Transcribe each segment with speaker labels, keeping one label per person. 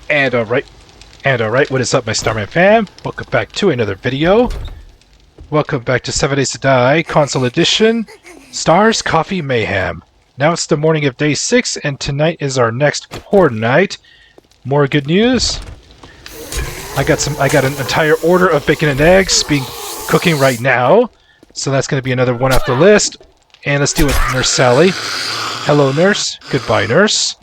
Speaker 1: And alright, what is up, my Starman fam? Welcome back to another video. Welcome back to 7 Days to Die, Console Edition, Stars Coffee Mayhem. Now it's the morning of day 6, and tonight is our next Horde night. More good news. I got an entire order of bacon and eggs cooking right now, so that's going to be another one off the list. And let's deal with Nurse Sally. Hello, Nurse. Goodbye, Nurse.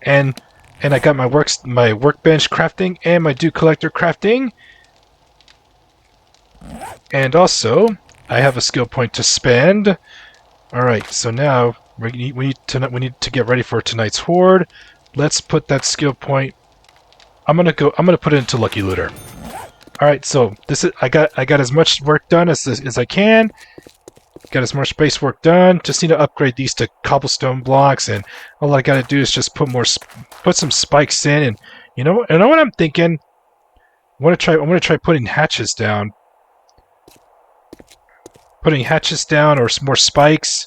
Speaker 1: And I got my workbench crafting and my dew collector crafting. And also, I have a skill point to spend. Alright, so now we need to get ready for tonight's Horde. Let's put that skill point. I'm gonna put it into Lucky Looter. Alright, so I got as much work done as I can. Got as much base work done. Just need to upgrade these to cobblestone blocks, and all I gotta do is just put some spikes in, and you know what I'm thinking? I'm gonna try putting hatches down. Putting hatches down or some more spikes.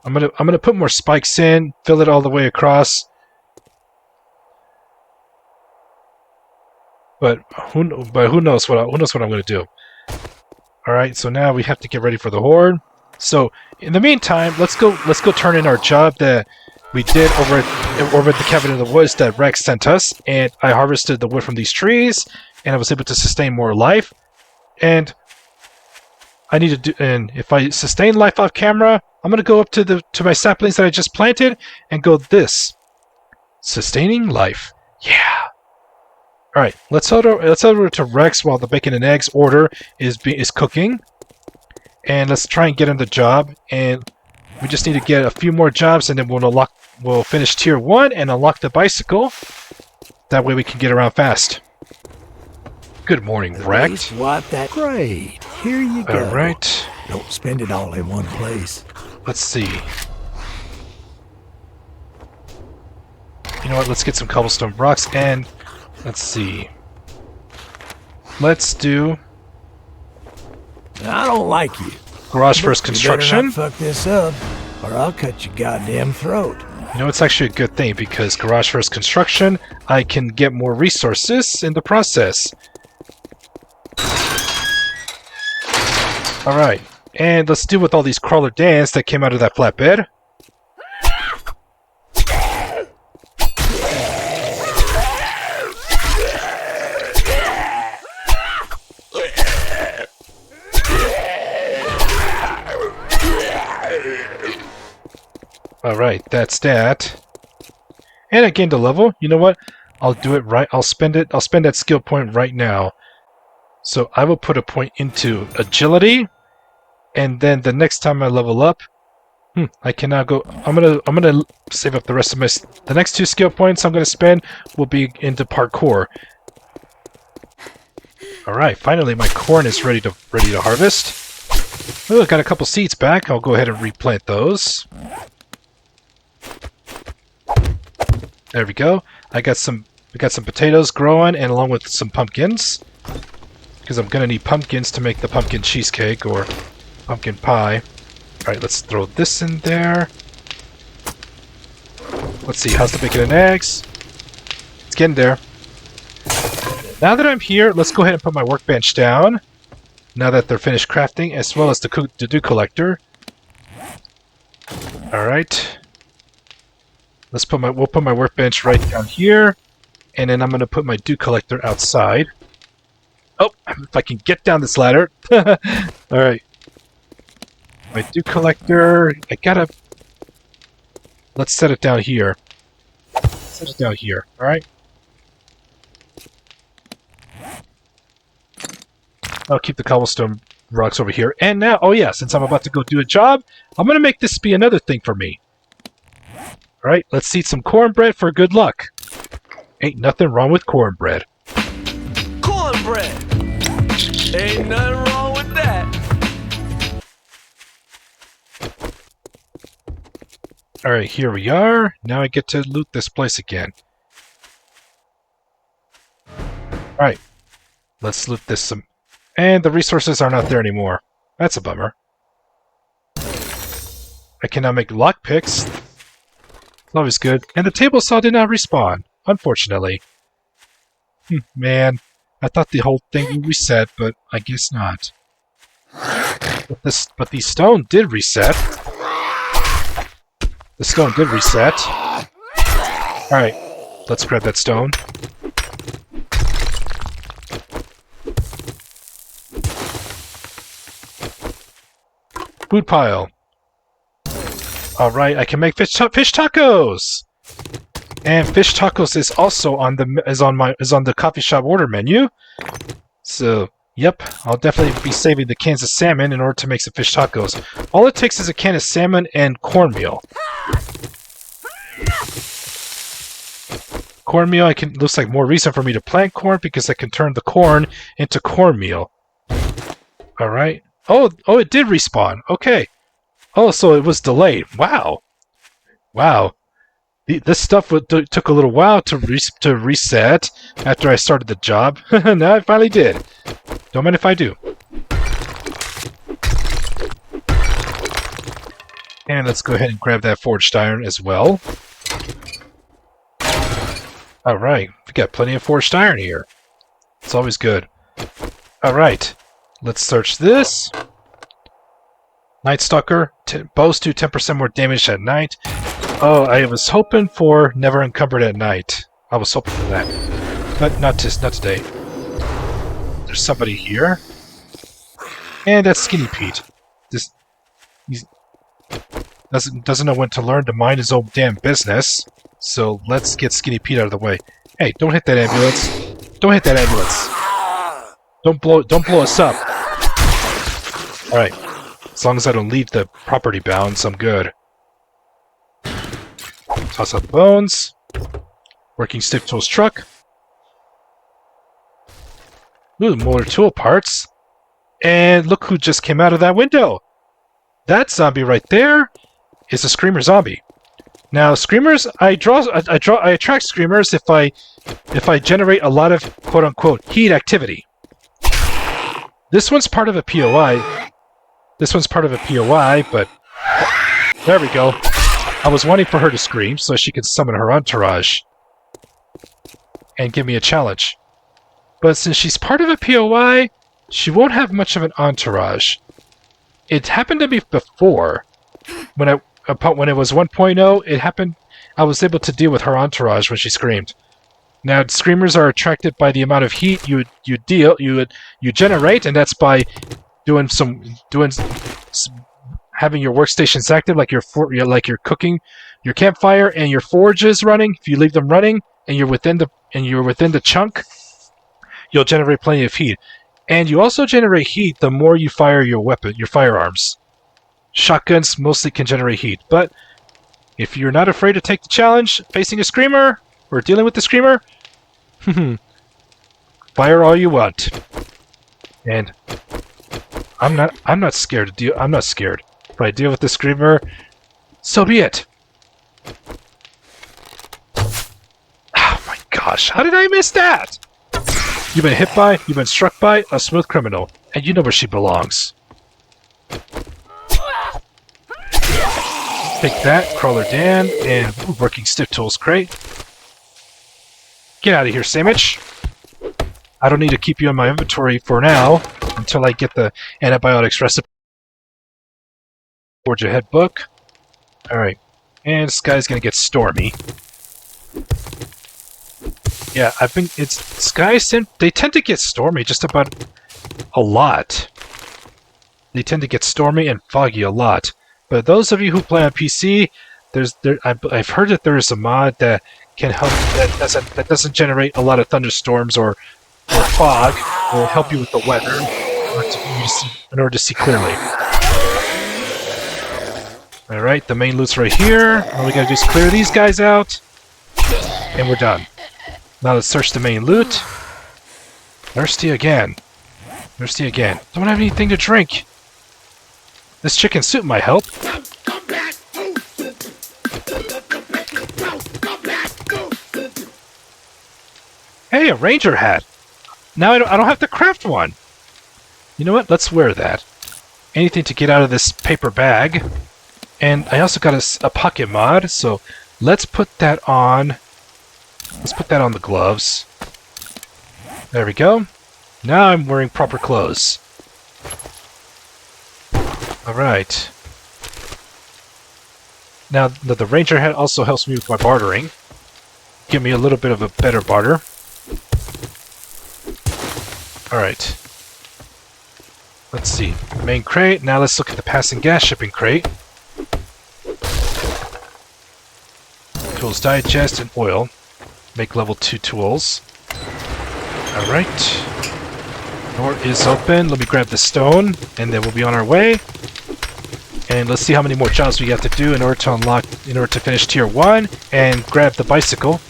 Speaker 1: I'm gonna put more spikes in, fill it all the way across. But who knows what I'm gonna do? Alright, so now we have to get ready for the Horde. So, in the meantime, let's go turn in our job that we did over at the cabin in the woods that Rex sent us, and I harvested the wood from these trees, and I was able to sustain more life. And I need to do, and if I sustain life off camera, I'm gonna go up to my saplings that I just planted and go this. Sustaining life. Yeah. Alright, let's head over to Rex while the bacon and eggs order is cooking. And let's try and get him the job. And we just need to get a few more jobs, and then we'll finish tier 1 and unlock the bicycle. That way we can get around fast. Good morning, Rex.
Speaker 2: What that? Great. Here you go.
Speaker 1: Alright.
Speaker 2: Don't spend it all in one place.
Speaker 1: Let's see. You know what? Let's get some cobblestone blocks and let's see. Let's do
Speaker 2: I don't like you.
Speaker 1: garage first construction.
Speaker 2: You better not fuck this up, or I'll cut your goddamn throat.
Speaker 1: You know, it's actually a good thing because garage first construction, I can get more resources in the process. Alright, and let's deal with all these crawler dance that came out of that flatbed. Alright, that's that. And I gained a level. You know what? I'll do it right. I'll spend that skill point right now. So I will put a point into agility, and then the next time I level up, I can now go. I'm gonna save up the rest of the next 2 skill points I'm gonna spend will be into parkour. Alright, finally my corn is ready to harvest. Oh, I got a couple seeds back. I'll go ahead and replant those. There we go. We got some potatoes growing, and along with some pumpkins, because I'm gonna need pumpkins to make the pumpkin cheesecake or pumpkin pie. All right, let's throw this in there. Let's see, how's the bacon and eggs? It's getting there. Now that I'm here, let's go ahead and put my workbench down. Now that they're finished crafting, as well as the dew collector. All right. We'll put my workbench right down here, and then I'm gonna put my dew collector outside. Oh, if I can get down this ladder. All right. My dew collector. Let's set it down here. Set it down here. All right. I'll keep the cobblestone rocks over here. And now, oh yeah, since I'm about to go do a job, I'm gonna make this be another thing for me. Alright, let's eat some cornbread for good luck. Ain't nothing wrong with cornbread.
Speaker 3: Cornbread! Ain't nothing wrong with that.
Speaker 1: Alright, here we are. Now I get to loot this place again. Alright, let's loot this some. And the resources are not there anymore. That's a bummer. I can now make lockpicks. Always good. And the table saw did not respawn, unfortunately. Man, I thought the whole thing would reset, but I guess not. But the stone did reset. The stone did reset. Alright, let's grab that stone. Food pile. Alright, I can make fish tacos! And fish tacos is also on the coffee shop order menu. So, yep, I'll definitely be saving the cans of salmon in order to make some fish tacos. All it takes is a can of salmon and cornmeal. Cornmeal, looks like more reason for me to plant corn because I can turn the corn into cornmeal. Alright. Oh, it did respawn. Okay. Oh, so it was delayed. Wow. Wow. This stuff took a little while to reset after I started the job. Now I finally did. Don't mind if I do. And let's go ahead and grab that forged iron as well. Alright, we got plenty of forged iron here. It's always good. Alright, let's search this. Night Stalker, bows do 10% more damage at night. Oh, I was hoping for Never Encumbered at Night. I was hoping for that. But not today. There's somebody here. And that's Skinny Pete. He doesn't know when to learn to mind his own damn business. So let's get Skinny Pete out of the way. Hey, don't hit that ambulance. Don't hit that ambulance. Don't blow us up. Alright. As long as I don't leave the property bounds, I'm good. Toss out the bones. Working stick tools truck. Ooh, more tool parts. And look who just came out of that window. That zombie right there is a screamer zombie. Now, screamers, I attract screamers if I generate a lot of quote-unquote heat activity. This one's part of a POI. This one's part of a POI, but there we go. I was wanting for her to scream so she could summon her entourage and give me a challenge. But since she's part of a POI, she won't have much of an entourage. It happened to me before. When it was 1.0, it happened. I was able to deal with her entourage when she screamed. Now, screamers are attracted by the amount of heat you generate, and that's by having your workstations active, like you're cooking your campfire and your forges running. If you leave them running and you're within the chunk, you'll generate plenty of heat. And you also generate heat the more you fire your firearms. Shotguns mostly can generate heat, but if you're not afraid to take the challenge facing a screamer or dealing with the screamer, fire all you want. And I'm not scared to deal. I'm not scared. If I deal with the screamer, so be it. Oh my gosh, how did I miss that? You've been struck by a smooth criminal, and you know where she belongs. Take that, Crawler Dan, and working stick tools crate. Get out of here, sandwich. I don't need to keep you in my inventory for now until I get the antibiotics recipe. Forge ahead book. Alright. And this guy's gonna get stormy. Yeah, they tend to get stormy just about a lot. They tend to get stormy and foggy a lot. But those of you who play on PC, I've heard that there is a mod that can help that doesn't generate a lot of thunderstorms or fog. Will help you with the weather in order to see clearly. All right, the main loot's right here. All we gotta do is clear these guys out, and we're done. Now let's search the main loot. Thirsty again. Thirsty again. Don't have anything to drink. This chicken soup might help. Hey, a ranger hat. Now I don't have to craft one. You know what? Let's wear that. Anything to get out of this paper bag. And I also got a pocket mod, so let's put that on. Let's put that on the gloves. There we go. Now I'm wearing proper clothes. Alright. Now, the ranger hat also helps me with my bartering. Give me a little bit of a better barter. Alright. Let's see. Main crate. Now let's look at the passing gas shipping crate. Tools digest and oil. Make level 2 tools. Alright. Door is open. Let me grab the stone, and then we'll be on our way. And let's see how many more jobs we have to do in order to finish tier 1 and grab the bicycle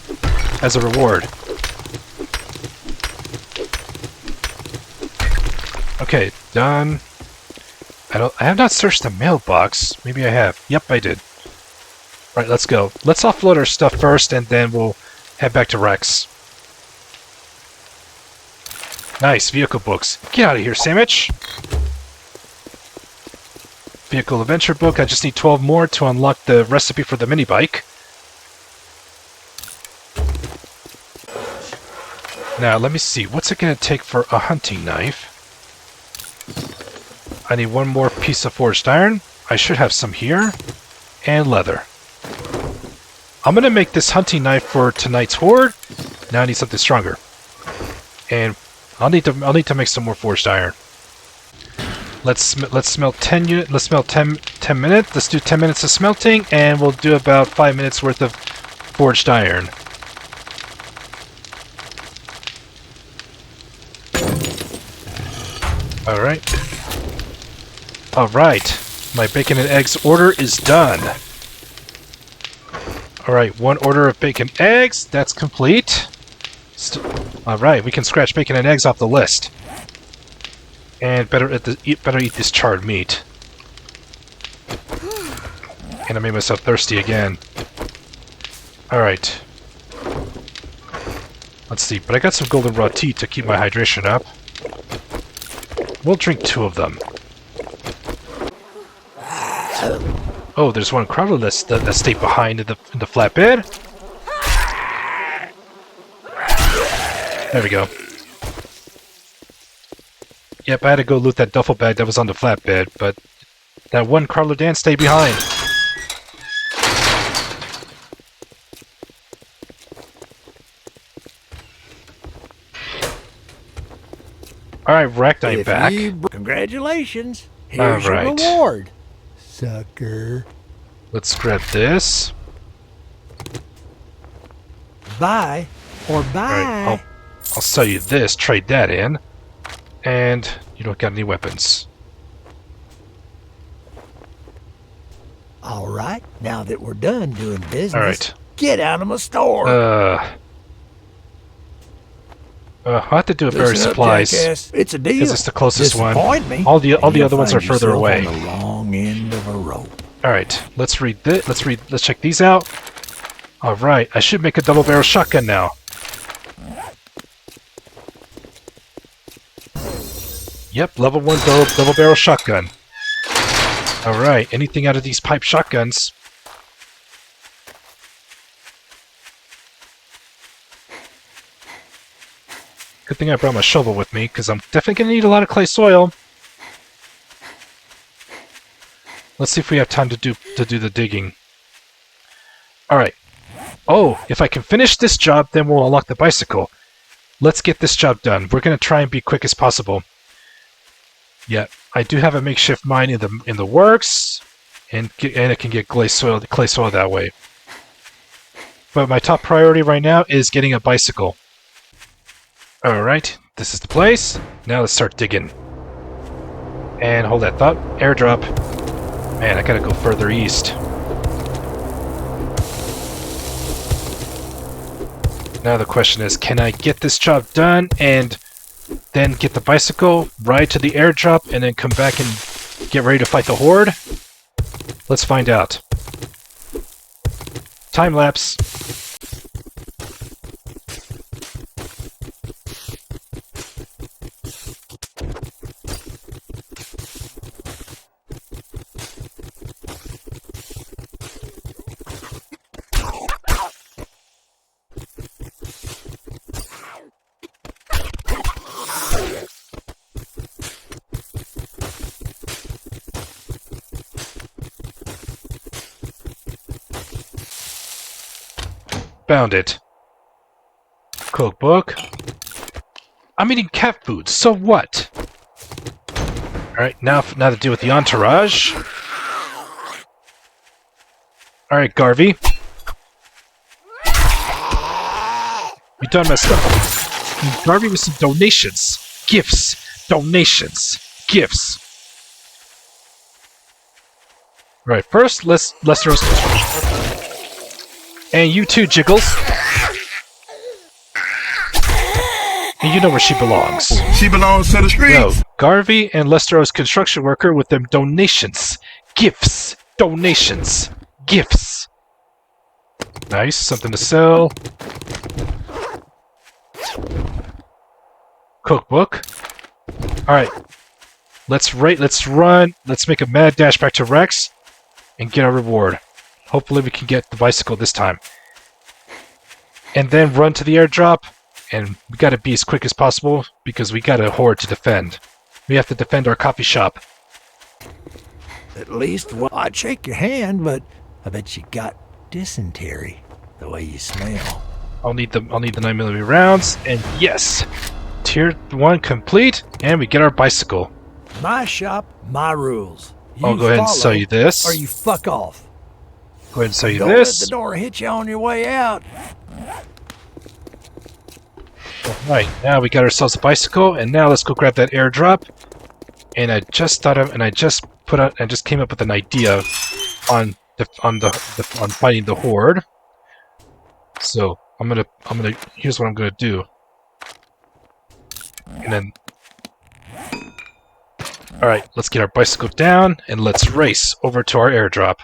Speaker 1: as a reward. Okay, done. I have not searched the mailbox. Maybe I have. Yep, I did. Right, let's go. Let's offload our stuff first, and then we'll head back to Rex. Nice, vehicle books. Get out of here, sandwich! Vehicle adventure book. I just need 12 more to unlock the recipe for the mini bike. Now, let me see. What's it going to take for a hunting knife? I need one more piece of forged iron. I should have some here. And leather. I'm going to make this hunting knife for tonight's horde. Now I need something stronger. And I'll need to make some more forged iron. Let's smelt 10 unit. Let's smelt 10 minutes. Let's do 10 minutes of smelting, and we'll do about 5 minutes worth of forged iron. All right. All right. My bacon and eggs order is done. All right, 1 order of bacon eggs. That's complete. All right, we can scratch bacon and eggs off the list. And better eat this charred meat. And I made myself thirsty again. Alright. Let's see, but I got some golden raw tea to keep my hydration up. We'll drink 2 of them. Oh, there's one crawler that stayed behind in the flatbed. There we go. Yep, I had to go loot that duffel bag that was on the flatbed, but that one Carlo Dan stayed behind. Alright, Wrecked, I'm back.
Speaker 2: Congratulations. Here's your
Speaker 1: Alright.
Speaker 2: reward, sucker.
Speaker 1: Let's grab this.
Speaker 2: Buy or buy.
Speaker 1: Alright, I'll sell you this, trade that in. And you don't got any weapons.
Speaker 2: All right, now that we're done doing business,
Speaker 1: All right.
Speaker 2: Get out of my store.
Speaker 1: I'll have to do a berry
Speaker 2: Listen up,
Speaker 1: supplies.
Speaker 2: jackass. It's a deal.
Speaker 1: Because it's the closest one.
Speaker 2: Disappoint me,
Speaker 1: All the
Speaker 2: and you'll
Speaker 1: other ones are
Speaker 2: find
Speaker 1: further
Speaker 2: yourself
Speaker 1: away.
Speaker 2: on the wrong end of a rope.
Speaker 1: All right, let's read this. Let's check these out. All right, I should make a double barrel shotgun now. Yep, level 1 double barrel shotgun. All right, anything out of these pipe shotguns? Good thing I brought my shovel with me, because I'm definitely going to need a lot of clay soil. Let's see if we have time to do the digging. Alright. Oh, if I can finish this job, then we'll unlock the bicycle. Let's get this job done. We're going to try and be quick as possible. Yeah, I do have a makeshift mine in the works, and it can get clay soil that way. But my top priority right now is getting a bicycle. Alright, this is the place. Now let's start digging. And hold that thought. Airdrop. Man, I gotta go further east. Now the question is, can I get this job done and then get the bicycle, ride to the airdrop, and then come back and get ready to fight the Horde? Let's find out. Time lapse. Found it. Cookbook. I'm eating cat food, so what? Alright, now to deal with the entourage. Alright, Garvey. You done messed up. Garvey with some donations. Gifts. Donations. Gifts. Right, first, Lester's and you too, Jiggles. And you know where she belongs.
Speaker 4: She belongs to the streets.
Speaker 1: Well, Garvey and Lestero's construction worker with them donations. Gifts. Donations. Gifts. Nice, something to sell. Cookbook. Alright. Let's run. Let's make a mad dash back to Rex and get our reward. Hopefully we can get the bicycle this time. And then run to the airdrop. And we gotta be as quick as possible because we got a horde to defend. We have to defend our coffee shop.
Speaker 2: At least, well, I'd shake your hand, but I bet you got dysentery the way you smell.
Speaker 1: I'll need the 9mm rounds, and yes! Tier 1 complete, and we get our bicycle.
Speaker 2: My shop, my rules. You
Speaker 1: I'll go ahead and sell you this.
Speaker 2: Or you fuck off.
Speaker 1: Go ahead and sell you
Speaker 2: Don't
Speaker 1: this.
Speaker 2: let the door hit you on your way out.
Speaker 1: Alright, now we got ourselves a bicycle, and now let's go grab that airdrop. And I just came up with an idea on fighting the horde. So here's what I'm gonna do. And then alright, let's get our bicycle down and let's race over to our airdrop.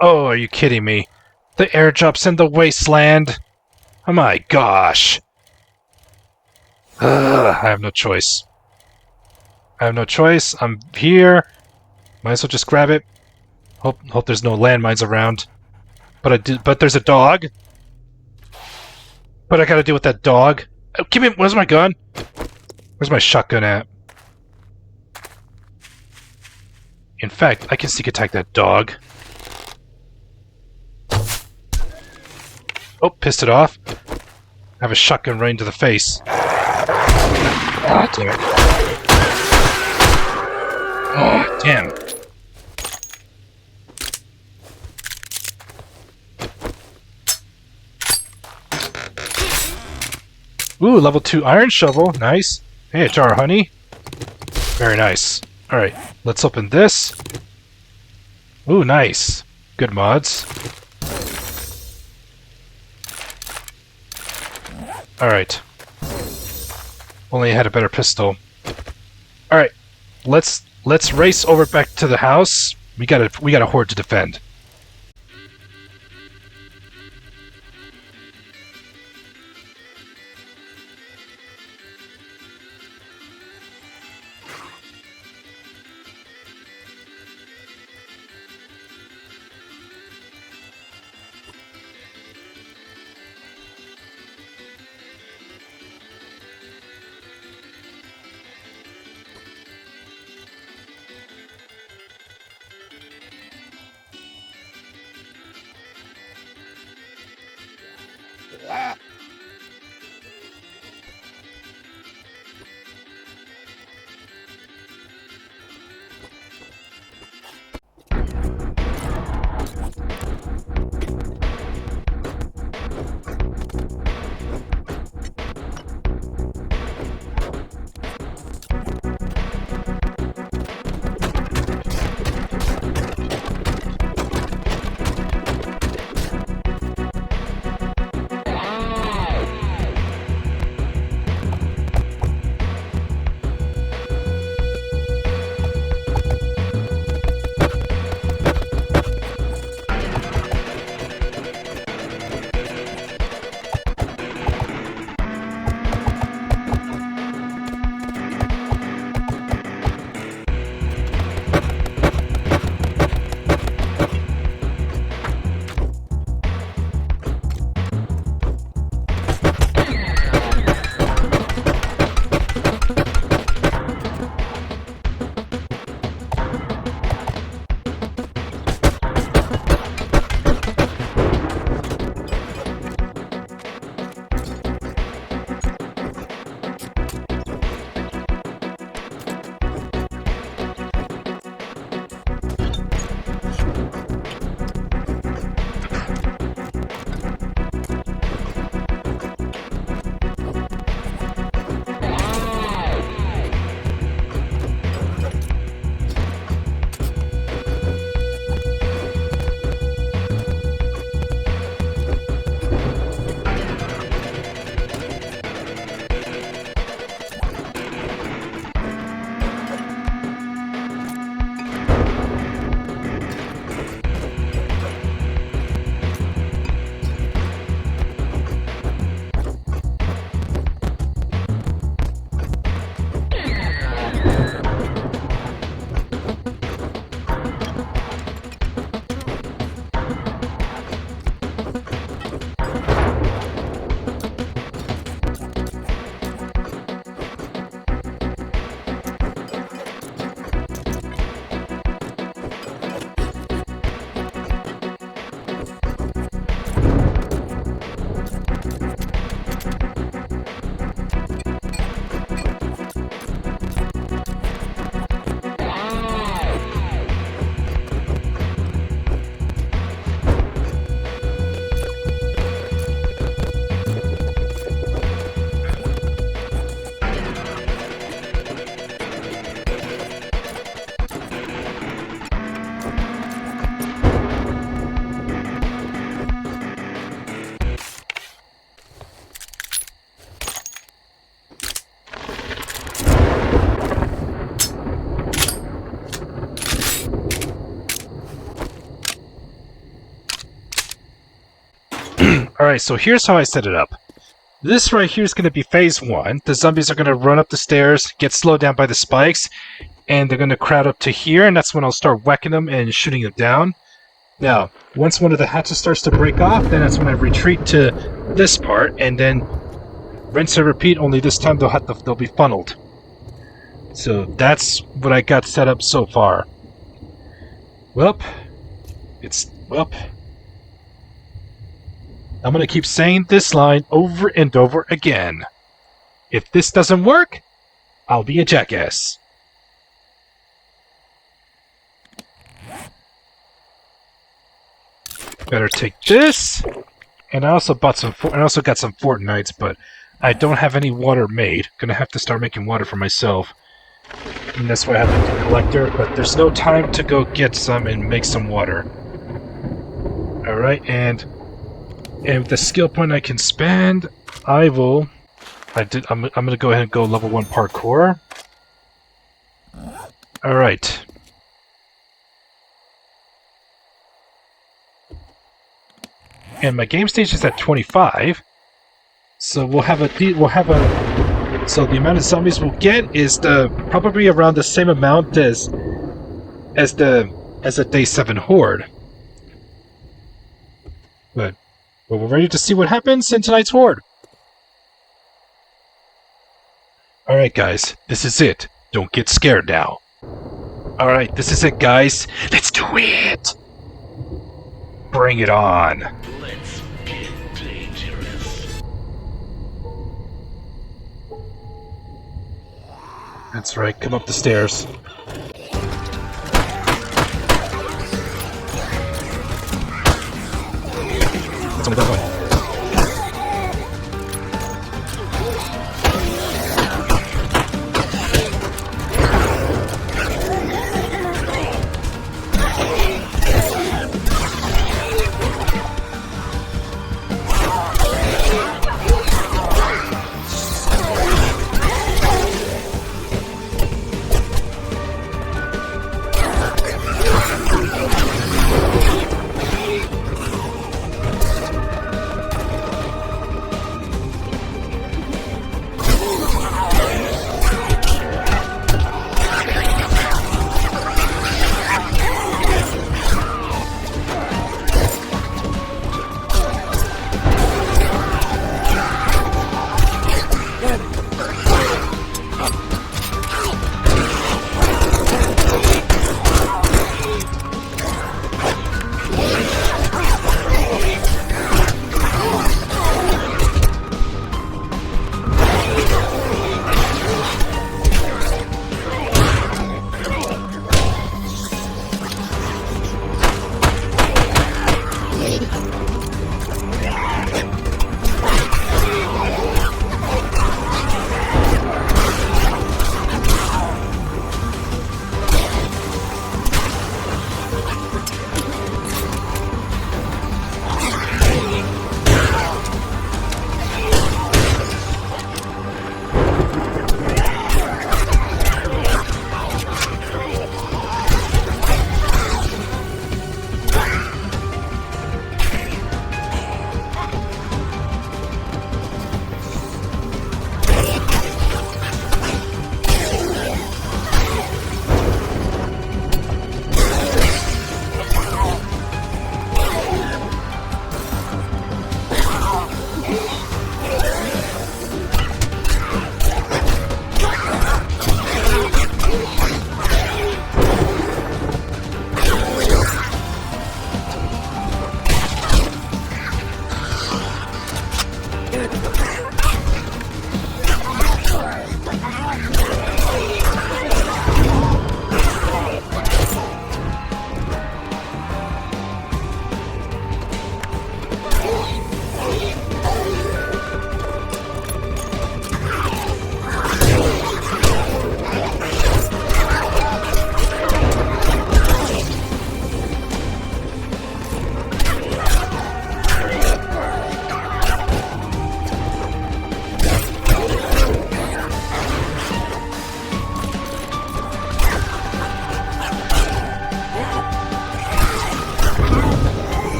Speaker 1: Oh, are you kidding me? The airdrop's in the wasteland! Oh my gosh! I have no choice. I have no choice. I'm here. Might as well just grab it. Hope there's no landmines around. But there's a dog. But I gotta deal with that dog. Oh, give me. Where's my gun? Where's my shotgun at? In fact, I can sneak attack that dog. Oh, pissed it off. I have a shotgun right into the face. Ah, damn it. Oh, damn. Ooh, level 2 iron shovel. Nice. Hey, a jar of honey. Very nice. Alright, let's open this. Ooh, nice. Good mods. Alright. Only I had a better pistol. Alright. Let's race over back to the house. We got a horde to defend. Alright, so here's how I set it up. This right here is going to be phase 1. The zombies are going to run up the stairs, get slowed down by the spikes, and they're going to crowd up to here, and that's when I'll start whacking them and shooting them down. Now, once one of the hatches starts to break off, then that's when I retreat to this part, and then rinse and repeat, only this time they'll be funneled. So that's what I got set up so far. Welp. I'm going to keep saying this line over and over again. If this doesn't work, I'll be a jackass. Better take this. And I also got some Fortnites, but I don't have any water made. Gonna have to start making water for myself. And that's why I have the collector, but there's no time to go get some and make some water. Alright, and with the skill point I can spend, I'm gonna go ahead and go level 1 parkour. Alright. And my game stage is at 25. So so the amount of zombies we'll get is probably around the same amount as a day 7 horde. But we're ready to see what happens in tonight's horde. Alright guys, this is it. Don't get scared now. Alright, this is it guys. Let's do it! Bring it on.
Speaker 3: Let's get dangerous.
Speaker 1: That's right, come up the stairs. It's only that way.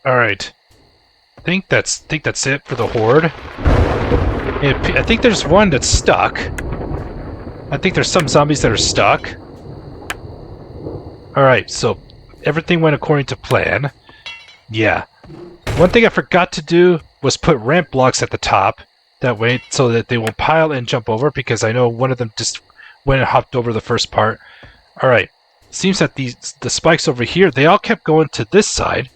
Speaker 1: Alright. I think that's it for the Horde. I think there's one that's stuck. I think there's some zombies that are stuck. Alright, so everything went according to plan. Yeah. One thing I forgot to do was put ramp blocks at the top. That way, so that they won't pile and jump over, because I know one of them just went and hopped over the first part. Alright. Seems that the spikes over here, they all kept going to this side.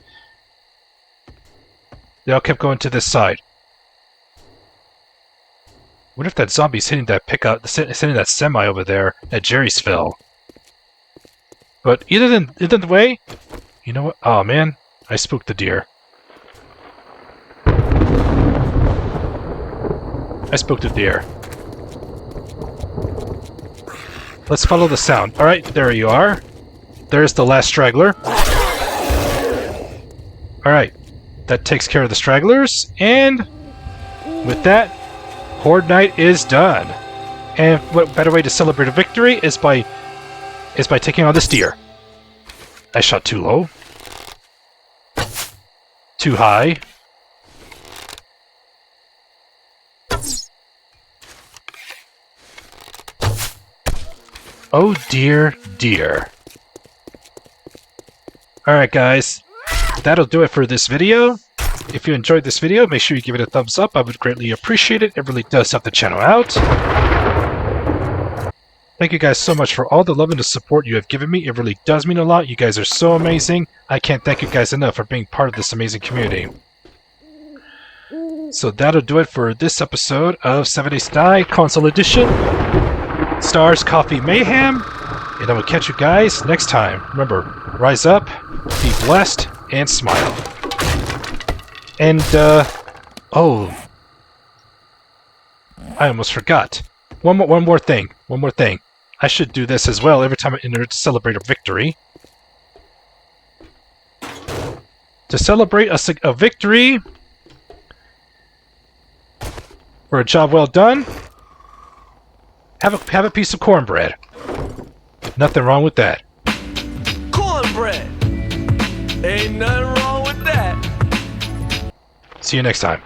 Speaker 1: They all kept going to this side. What if that zombie's hitting that pickup, hitting that semi over there at Jerry'sville? But either way, you know what? Oh man, I spooked the deer. I spooked the deer. Let's follow the sound. Alright, there you are. There's the last straggler. Alright, that takes care of the stragglers, and with that, Horde Night is done. And what better way to celebrate a victory is by taking on this deer. I shot too low. Too high. Oh dear, dear. Alright guys, that'll do it for this video. If you enjoyed this video, make sure you give it a thumbs up. I would greatly appreciate it. It really does help the channel out. Thank you guys so much for all the love and the support you have given me. It really does mean a lot. You guys are so amazing. I can't thank you guys enough for being part of this amazing community. So that'll do it for this episode of 7 Days to Die Console Edition. Stars Coffee Mayhem. And I will catch you guys next time. Remember, rise up, be blessed, and smile. And, oh. I almost forgot. One more thing. I should do this as well every time I enter to celebrate a victory. To celebrate a victory for a job well done, have a piece of cornbread. Nothing wrong with that.
Speaker 4: Cornbread! Ain't nothing wrong with that.
Speaker 1: See you next time.